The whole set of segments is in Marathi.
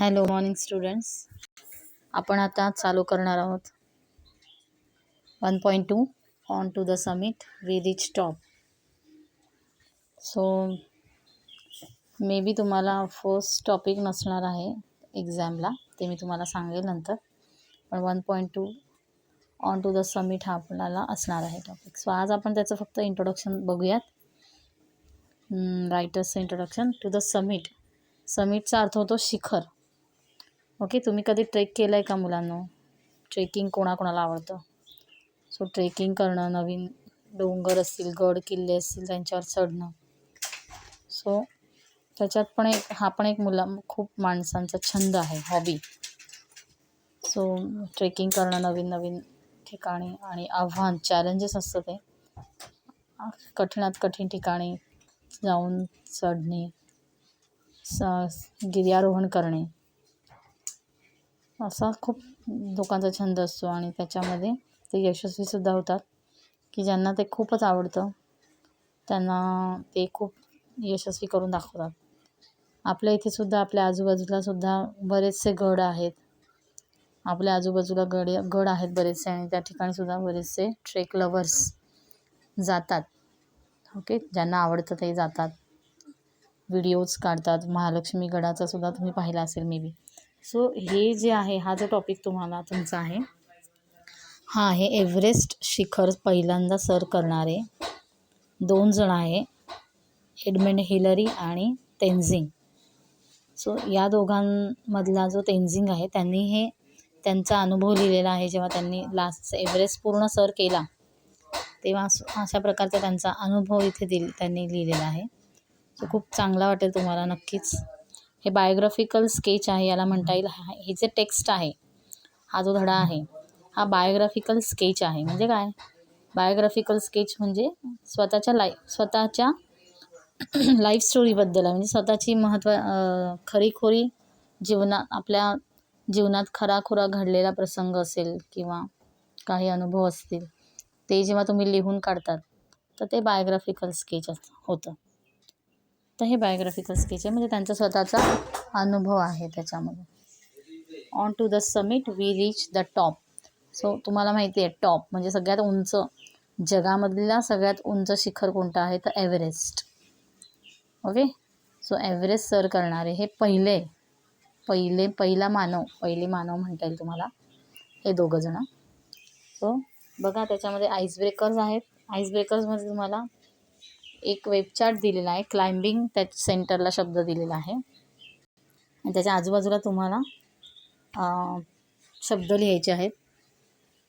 Hello morning students. आपण आता चालू करणार आहोत 1.2 on to the summit we reach top. So maybe तुम्हाला फर्स्ट टॉपिक नसणार आहे एक्झामला, ते मी तुम्हाला सांगेल नंतर. पण 1.2 ऑन टू द समिट हा आपल्याला असणार आहे टॉपिक. सो आज आपण त्याचं फक्त इंट्रोडक्शन बघूयात. रायटर्सचं इंट्रोडक्शन टू द समिट. समिटचा अर्थ होतो शिखर. ओके, तुम्ही कधी ट्रेक केलं आहे का मुलांनो? ट्रेकिंग कोणाकोणाला आवडतं? सो ट्रेकिंग करणं, नवीन डोंगर असतील, गड किल्ले असतील त्यांच्यावर चढणं. सो त्याच्यात पण हा पण एक खूप माणसांचा छंद आहे, हॉबी. सो ट्रेकिंग करणं, नवीन नवीन ठिकाणी आणि आव्हान, चॅलेंजेस असतं ते. कठीणात कठीण ठिकाणी जाऊन चढणे, गिर्यारोहण करणे, असा खूप लोकांचा छंद असतो आणि त्याच्यामध्ये ते यशस्वीसुद्धा होतात. की ज्यांना ते खूपच आवडतं त्यांना ते खूप यशस्वी करून दाखवतात. आपल्या इथे सुद्धा, आपल्या आजूबाजूला सुद्धा बरेचसे गड आहेत. आपल्या आजूबाजूला गड आहेत बरेचसे, आणि त्या ठिकाणी सुद्धा बरेचसे ट्रेक लवर्स जातात. ओके, ज्यांना आवडतं ते जातात, व्हिडिओज काढतात. महालक्ष्मी गडाचा सुद्धा तुम्ही पाहिला असेल मे बी. सो हे जे आहे, हा जो टॉपिक तुमचा आहे, हा आहे एव्हरेस्ट शिखर पहिल्यांदा सर करणारे 2 जण आहे, एडमंड हिलरी आणि तेन्झिंग. सो या दोघांमधला जो तेन्झिंग आहे, त्यांनी त्यांचा अनुभव लिहिलेला आहे. जेव्हा त्यांनी लास्ट एव्हरेस्ट पूर्ण सर केला तेव्हा अशा प्रकारचा त्यांचा अनुभव इथे त्यांनी लिहिलेला आहे. सो खूप चांगला वाटेल तुम्हाला नक्कीच. हे बायोग्राफिकल स्केच आहे, याला म्हणता येईल. हे जे टेक्स्ट आहे, हा जो धडा आहे, हा बायोग्राफिकल स्केच आहे. म्हणजे काय? बायोग्राफिकल स्केच म्हणजे स्वतःच्या लाईफ स्टोरीबद्दल आहे. म्हणजे स्वतःची खरीखोरी आपल्या जीवनात खराखुरा घडलेला प्रसंग असेल किंवा काही अनुभव असतील, ते जेव्हा तुम्ही लिहून काढतात तर ते बायोग्राफिकल स्केच होतं. तर हे बायोग्राफिकल स्केच आहे, म्हणजे त्यांचा स्वतःचा अनुभव आहे त्याच्यामध्ये. On to the summit we reach the top. So तुम्हाला माहिती आहे, टॉप म्हणजे सगळ्यात उंच, जगामधला सगळ्यात उंच शिखर कोणतं आहे? तर Everest. Okay, so Everest sir करणारे हे पहिला मानव म्हणता येईल तुम्हाला, हे 2 जण. सो बघा, त्याच्यामध्ये आईस ब्रेकर्स आहेत. आईस ब्रेकर्समध्ये तुम्हाला एक वेब चार्ट दिलेला आहे. क्लाइम्बिंग त्या सेंटरला शब्द दिलेला आहे, आणि त्याच्या आजूबाजूला तुम्हाला शब्द लिहायचे आहेत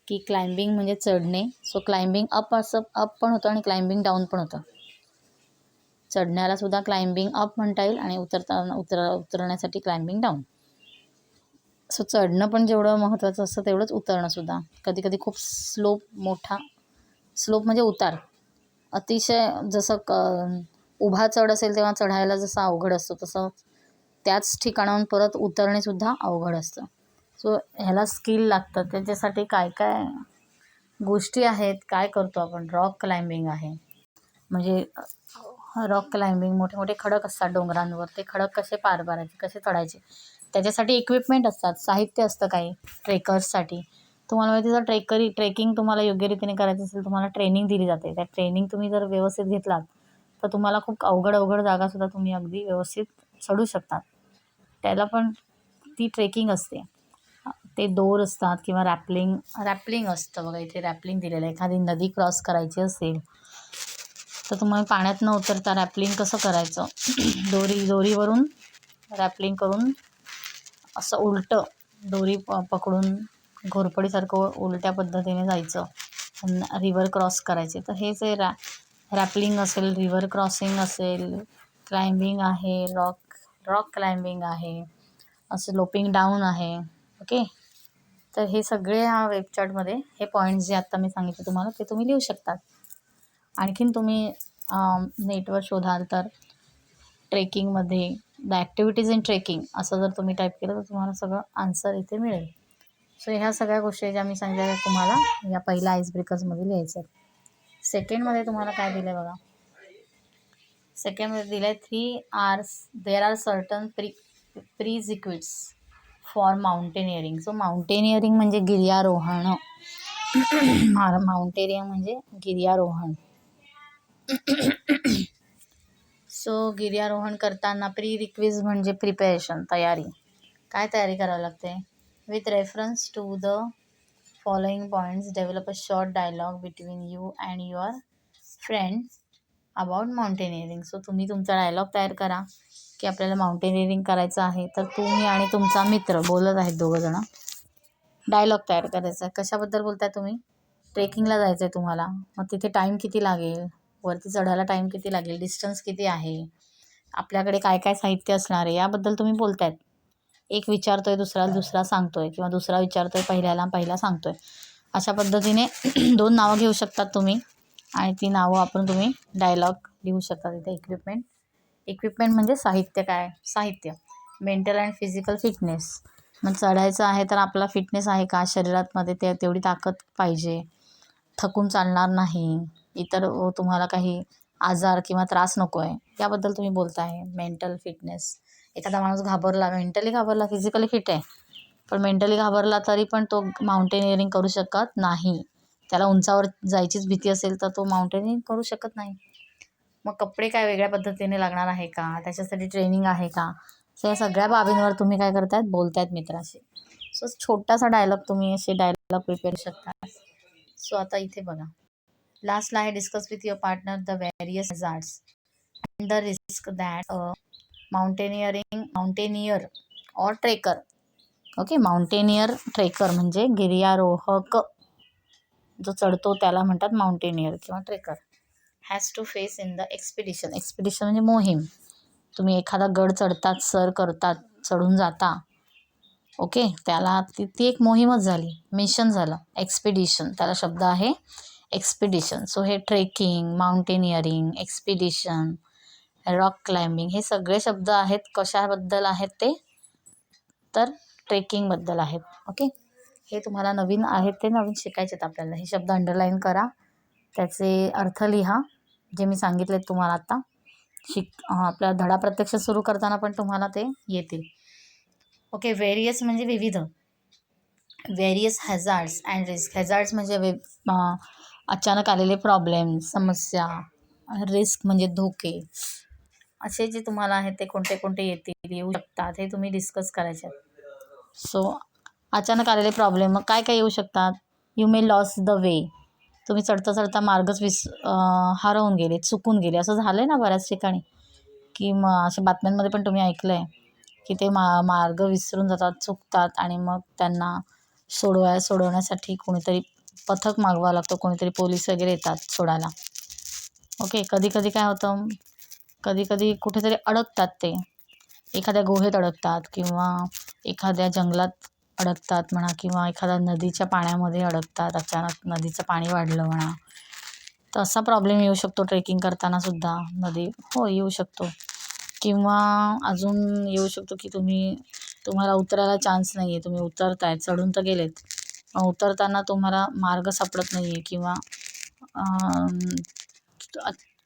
की क्लाइम्बिंग म्हणजे चढणे. सो क्लाइम्बिंग अप पण होतं आणि क्लाइम्बिंग डाऊन पण होतं. चढण्याला सुद्धा क्लाइम्बिंग अप म्हणता येईल आणि उतरण्यासाठी क्लाइम्बिंग डाऊन. सो चढणं पण जेवढं महत्त्वाचं असतं तेवढंच उतरणं सुद्धा. कधी कधी खूप मोठा स्लोप म्हणजे उतार, अतिशय जसं उभा चढ असेल तेव्हा चढायला जसं अवघड असतं, तसं त्याच ठिकाणाहून परत उतरणेसुद्धा अवघड असतं. सो ह्याला स्किल लागतं. त्याच्यासाठी काय काय गोष्टी आहेत, काय करतो आपण? रॉक क्लाइम्बिंग आहे. म्हणजे रॉक क्लाइम्बिंग, मोठे मोठे खडक असतात डोंगरांवर, ते खडक कसे पार पाडायचे, कसे चढायचे, त्याच्यासाठी इक्विपमेंट असतात, साहित्य असतं काही ट्रेकर्ससाठी. तुम्हाला माहिती जर ट्रेकिंग तुम्हाला योग्य रीतीने करायचं असेल, तुम्हाला ट्रेनिंग दिली जाते. त्या ट्रेनिंग तुम्ही जर व्यवस्थित घेतलात तर तुम्हाला खूप अवघड जागासुद्धा तुम्ही अगदी व्यवस्थित चढू शकतात. त्याला पण ती ट्रेकिंग असते. ते दोर असतात किंवा रॅपलिंग असतं. बघा, इथे रॅपलिंग दिलेलं आहे. एखादी नदी क्रॉस करायची असेल तर तुम्हाला पाण्यात न उतरता रॅपलिंग कसं करायचं? दोरीवरून रॅपलिंग करून असं उलटं दोरी पकडून घोरपडीसारखं उलट्या पद्धतीने जायचं, रिव्हर क्रॉस करायचे. तर हे जे रॅपलिंग असेल, रिव्हर क्रॉसिंग असेल, क्लाइम्बिंग आहे, रॉक क्लाइम्बिंग आहे, असं लोपिंग डाऊन आहे. ओके, तर हे सगळे ह्या वेबचार्टमध्ये हे पॉईंट्स जे आत्ता मी सांगितले तुम्हाला, ते तुम्ही लिहू शकतात. आणखीन तुम्ही नेटवर शोधाल तर ट्रेकिंगमध्ये द ॲक्टिव्हिटीज इन ट्रेकिंग असं जर तुम्ही टाईप केलं तर तुम्हाला सगळं आन्सर इथे मिळेल. सो ह्या सगळ्या गोष्टी ज्या मी सांगितल्या तुम्हाला या पहिल्या आईस ब्रेकर्समध्ये लिहायचं आहे. सेकंडमध्ये तुम्हाला काय दिलं आहे बघा. सेकंडमध्ये दिलं आहे 3 hours there are certain prerequisites. For mountaineering. So mountaineering म्हणजे गिर्यारोहण. माउंटेनिअरिंग म्हणजे गिर्यारोहण. सो गिर्यारोहण करताना प्री रिक्विज म्हणजे प्रिपरेशन, तयारी. काय तयारी करावी लागते? With reference to the following points develop a short dialogue between you and your friend about mountaineering. So तुम्ही तुमचा डायलॉग तयार करा की आपल्याला माउंटेनिअरिंग करायचं आहे. तर तुम्ही आणि तुमचा मित्र बोलत आहेत, दोघंजणं. डायलॉग तयार करायचा आहे. कशाबद्दल बोलताय तुम्ही? ट्रेकिंगला जायचं आहे तुम्हाला. मग तिथे टाईम किती लागेल, वरती चढायला टाईम किती लागेल, डिस्टन्स किती आहे, आपल्याकडे काय काय साहित्य असणार आहे, याबद्दल तुम्ही बोलतायत. एक विचारतोय, दुसरा सांगतोय, किंवा दुसरा विचारतोय पहिला सांगतोय. अशा पद्धतीने 2 नावं घेऊ शकतात तुम्ही आणि ती नावं आपण तुम्ही डायलॉग लिहू शकता तिथे. इक्विपमेंट म्हणजे साहित्य. काय साहित्य? Mental and physical fitness. मग चढायचं आहे तर आपला फिटनेस आहे का शरीरामध्ये, तेवढी ताकद पाहिजे, थकून चालणार नाही, इतर तुम्हाला काही आजार किंवा त्रास नको आहे, याबद्दल तुम्ही बोलताय. Mental fitness. एखादा माणूस घाबरला, मेंटली घाबरला, फिजिकली फिट आहे पण मेंटली घाबरला तरी पण तो माउंटेनिअरिंग करू शकत नाही. त्याला उंचावर जायचीच भीती असेल तर तो माउंटेनिअरिंग करू शकत नाही. मग कपडे काय वेगळ्या पद्धतीने लागणार आहे का, त्याच्यासाठी ट्रेनिंग आहे का, सो या सगळ्या बाबींवर तुम्ही काय करतायत, बोलतायत मित्राशी. सो छोटासा डायलॉग तुम्ही असे डायलॉग प्रिपेअर शकता. सो आता इथे बघा, लास्टला आहे discuss with your partner the various hazards and the risk that mountaineer or trekker. Okay, mountaineer trekker म्हणजे गिर्यारोहक जो चढतो त्याला म्हणतात माउंटेनियर किंवा trekker. Has to face in the expedition. Expedition म्हणजे मोहीम. तुम्ही एखादा गड चढतात, सर करतात, चढून जाता. ओके, त्याला ती एक मोहीमच झाली, मिशन झालं. एक्सपिडिशन, त्याला शब्द आहे एक्सपिडिशन. सो हे trekking, mountaineering, expedition, rock climbing हे सगळे शब्द आहेत. कशाबद्दल आहेत ते? तर ट्रेकिंगबद्दल आहेत. ओके, हे तुम्हाला नवीन आहेत, ते नवीन शिकायचे आहेत आपल्याला. हे शब्द अंडरलाईन करा, त्याचे अर्थ लिहा, जे मी सांगितले तुम्हाला आता. आपला धडा प्रत्यक्ष सुरू करताना पण तुम्हाला ते येतील. ओके, व्हेरियस म्हणजे विविध. Various hazards and risk. Hazards म्हणजे अचानक आलेले प्रॉब्लेम, समस्या. रिस्क म्हणजे धोके. असे जे तुम्हाला आहेत ते कोणते कोणते येऊ शकतात हे तुम्ही डिस्कस करायचे आहेत. सो अचानक आलेले प्रॉब्लेम मग काय काय येऊ शकतात? You may loss the way. तुम्ही चढता चढता मार्गच हरवून गेले, चुकून गेले. असं झालं आहे ना बऱ्याच ठिकाणी, की मग अशा बातम्यांमध्ये पण तुम्ही ऐकलं आहे की ते मार्ग विसरून जातात, चुकतात आणि मग त्यांना सोडवण्यासाठी कोणीतरी पथक मागवावं लागतं, कोणीतरी पोलीस वगैरे येतात सोडायला. ओके, कधी कधी काय होतं, कधी कधी कुठेतरी अडकतात ते, एखाद्या गुहेत अडकतात किंवा एखाद्या जंगलात अडकतात म्हणा, किंवा एखाद्या नदीच्या पाण्यामध्ये अडकतात. अचानक नदीचं पाणी वाढलं म्हणा, तर असा प्रॉब्लेम येऊ शकतो ट्रेकिंग करताना सुद्धा. येऊ शकतो. किंवा अजून येऊ शकतो की तुम्हाला उतरायला चान्स नाही आहे, तुम्ही उतरताय, चढून तर गेलेत, उतरताना तुम्हाला मार्ग सापडत नाही आहे, किंवा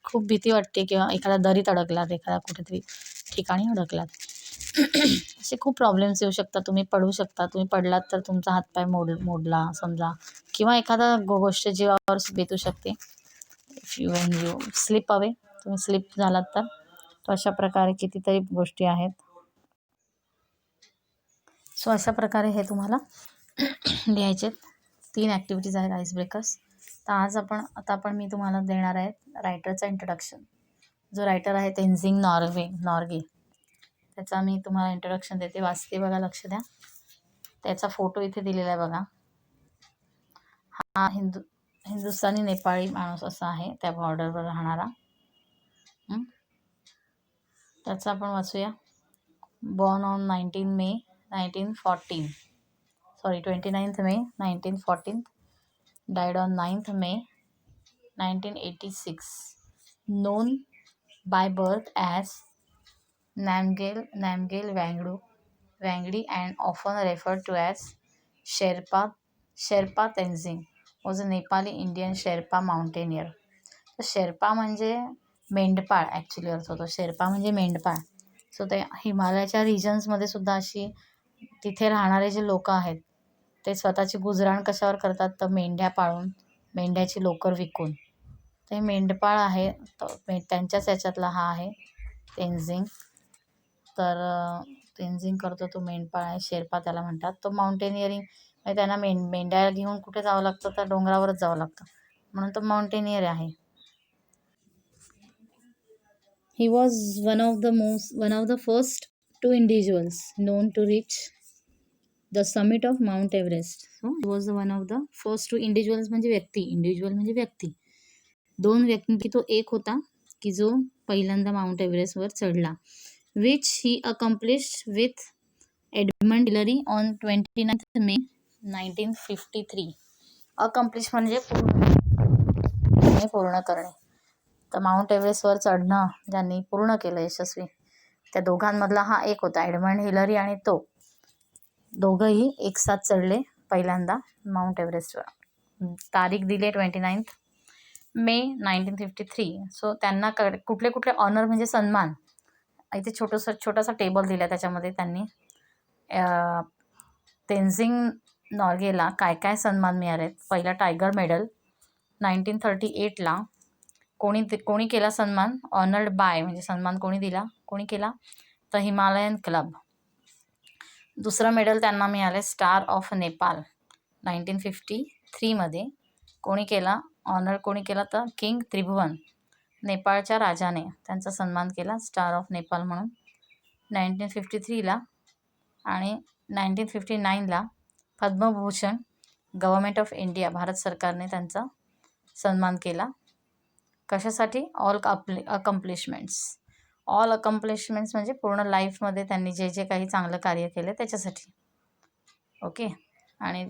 खूप भीती वाटते, किंवा एखाद्या दरीत अडकलात, एखाद्या कुठेतरी ठिकाणी अडकलात. असे खूप प्रॉब्लेम्स येऊ शकतात. तुम्ही पडू शकता. तुम्ही पडलात तर तुमचा हातपाय मोडला समजा, किंवा एखादा गोष्ट जीवावर बेतू शकते. वेन यू स्लिप अवे, तुम्ही स्लिप झालात तर अशा प्रकारे कितीतरी गोष्टी आहेत. सो अशा प्रकारे हे तुम्हाला लिहायचे. 3 ॲक्टिव्हिटीज आहेत आईस ब्रेकर्स. तर आता आपण मी तुम्हाला देणार आहे रायटरचा इंट्रोडक्शन. जो रायटर आहे तेन्झिंग नॉर्गे, त्याचा मी तुम्हाला इंट्रोडक्शन देते, वाचते बघा, लक्ष द्या. त्याचा फोटो इथे दिलेला आहे बघा. हा हिंदुस्थानी नेपाळी माणूस असा आहे, त्या बॉर्डरवर राहणारा. त्याचा आपण वाचूया. Born on 29th May 1914, died on 9th May 1986, known by birth as Namgyel Wangdi and often referred to as Sherpa Tenzing, was a Nepali Indian Sherpa mountaineer. तर शेर्पा म्हणजे मेंढपाळ ॲक्च्युली अर्थ होतो. शेर्पा म्हणजे मेंढपाळ. सो ते हिमालयाच्या रिजन्समध्ये सुद्धा अशी तिथे राहणारे जे लोक आहेत ते स्वतःची गुजराण कशावर करतात, तर मेंढ्या पाळून, मेंढ्याची लोकर विकून. ते मेंढपाळ आहे, त्यांच्याच याच्यातला हा आहे तेनझिंग. तर तेनझिंग करतो तो मेंढपाळ आहे, शेर्पा त्याला म्हणतात. तो माउंटेनिअरिंग म्हणजे त्यांना मेंढ्या घेऊन कुठे जावं लागतं, तर डोंगरावरच जावं लागतं, म्हणून तो माउंटेनियर आहे. He was one of the first two individuals known to reach the summit of Mount Everest. So he was one of the first two individuals म्हणजे व्यक्ती, इंडिव्हिज्युअल म्हणजे व्यक्ती. दोन व्यक्तींपैकी तो एक होता की जो पहिल्यांदा माउंट एव्हरेस्टवर चढला. Which he accomplished with Edmund Hillary on 29 may 1953. Accomplish म्हणजे पूर्ण करणे. तर माउंट एव्हरेस्टवर चढणं ज्यांनी पूर्ण केलं यशस्वी, त्या दोघांमधला हा एक होता, एडमंड हिलरी. आणि तो दोघंही एक साथ चढले पहिल्यांदा माउंट एव्हरेस्टवर. तारीख दिली 29 मे 1953. सो त्यांना कुठले कुठले ऑनर म्हणजे सन्मान, इथे छोटासा टेबल दिला, त्याच्यामध्ये त्यांनी तेनझिंग नॉर्गेला काय काय सन्मान मिळालेत. पहिला टायगर मेडल 1938ला. कोणी केला सन्मान, ऑनर्ड बाय म्हणजे सन्मान कोणी केला, तर हिमालयन क्लब. दुसरं मेडल त्यांना मिळाले स्टार ऑफ नेपाल 1953मध्ये. कोणी केला तर किंग त्रिभुवन, नेपाळच्या राजाने त्यांचा सन्मान केला स्टार ऑफ नेपाल म्हणून 1953ला. आणि 1959ला Padma Bhushan government of India, Bharat सरकारने त्यांचा सन्मान केला. कशासाठी, ऑल अकम्प्लिशमेंट्स म्हणजे पूर्ण लाईफमध्ये त्यांनी जे जे काही चांगलं कार्य केलं त्याच्यासाठी. ओके. आणि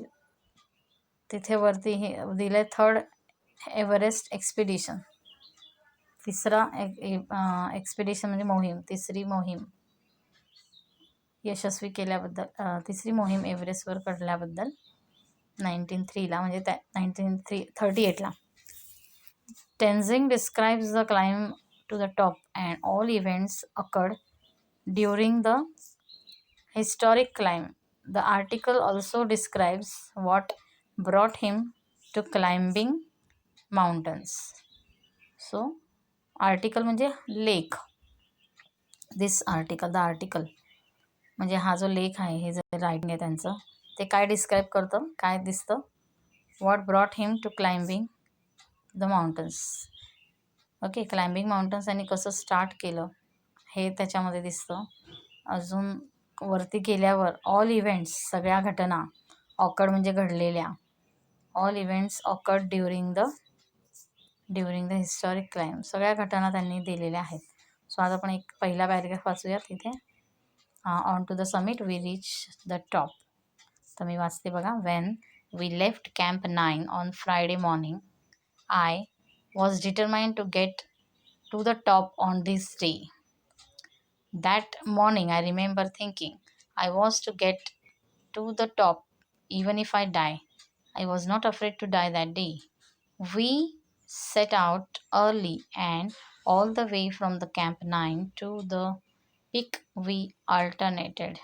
तिथे वरती हे दिले थर्ड एव्हरेस्ट एक्सपिडिशन, तिसरा एक्सपिडिशन म्हणजे मोहीम, तिसरी मोहीम यशस्वी केल्याबद्दल, तिसरी मोहीम एव्हरेस्टवर काढल्याबद्दल 1903ला म्हणजे 1938ला. Tenzing describes the climb to the top and all events occurred during the historic climb. The article also describes what brought him to climbing mountains. So, article म्हणजे लेख. This article, the article म्हणजे हा जो लेख आहे, हे जे रायटिंग आहे त्यांचं, ते काय डिस्क्राईब करतं, काय दिसतं, what brought him to climbing the mountains. Okay. Climbing mountains यांनी कसं स्टार्ट केलं हे त्याच्यामध्ये दिसतं. अजून वरती गेल्यावर ऑल इव्हेंट्स, सगळ्या घटना, ऑकर्ड म्हणजे घडलेल्या, all events awkward during the historic climb, सगळ्या घटना त्यांनी दिलेल्या आहेत. सो आज आपण एक पहिला पॅरेग्राफ वाचूयात तिथे. On to the summit we reach the top. तर मी वाचते बघा. When we left camp 9 on Friday morning, I was determined to get to the top on this day. That morning I remember thinking I was to get to the top even if I die. I was not afraid to die that day. We set out early and all the way from the camp 9 to the peak we alternated.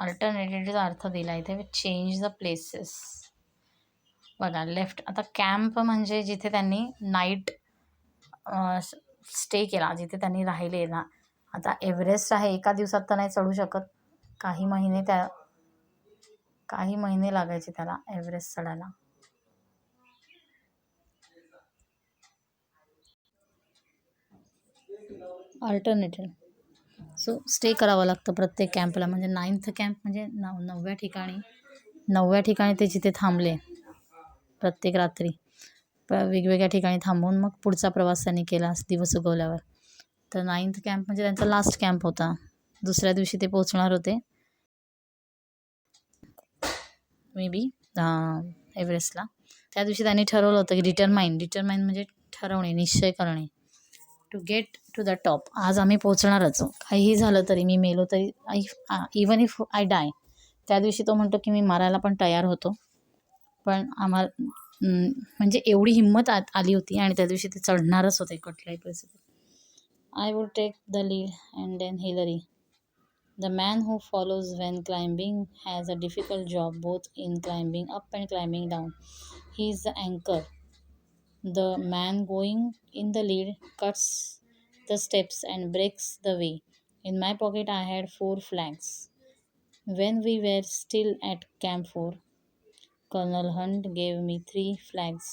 Alternatedचा अर्थ दिला इथे, चेंज द प्लेसेस. बघा, लेफ्ट, आता कॅम्प म्हणजे जिथे त्यांनी नाईट स्टे केला, जिथे त्यांनी राहिले ना. आता एव्हरेस्ट आहे, एका दिवसात तर नाही चढू शकत, काही महिने लागायचे त्याला एव्हरेस्ट चढायला. अल्टरनेटेड, सो स्टे करावं लागतं प्रत्येक कॅम्पला. म्हणजे 9th कॅम्प म्हणजे 9व्या ठिकाणी ते जिथे थांबले, प्रत्येक रात्री वेगवेगळ्या ठिकाणी थांबून मग पुढचा प्रवास त्यांनी केला दिवस उगवल्यावर. तर 9th कॅम्प म्हणजे त्यांचा लास्ट कॅम्प होता. दुसऱ्या दिवशी ते पोहोचणार होते मे बी एव्हरेस्टला. त्या दिवशी त्यांनी ठरवलं होतं की डिटरमाइन म्हणजे ठरवणे, निश्चय करणे, to get to the top. आज आम्ही पोहोचणारच, काहीही झालं तरी, मी मेलो तरी, इवन इफ आय डाय. त्या दिवशी तो म्हणतो की मी मारायला पण तयार होतो, पण आम्हाला म्हणजे एवढी हिंमत आली होती आणि त्या दिवशी ते चढणारच होते कुठल्याही परिस्थितीत. I would take the lead and then Hillary. The man who follows when climbing has a difficult job both in climbing up and climbing down. He is the anchor. The man going in the lead cuts the steps and breaks the way. In my pocket, I had 4 flags. When we were still at Camp 4, Colonel Hunt gave me 3 flags,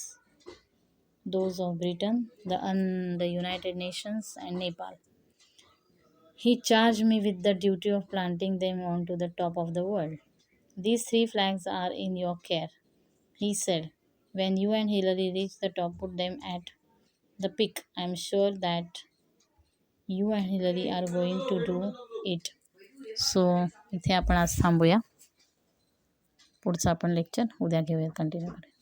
those of Britain, the United Nations, and Nepal. He charged me with the duty of planting them onto the top of the world. These 3 flags are in your care, he said. When you and Hillary reach the top, put them at the peak. I'm sure that you and Hillary are going to do it. So इथे आपण आज थांबूया. पुढचं आपण लेक्चर उद्या घेऊया, कंटिन्यू करूया.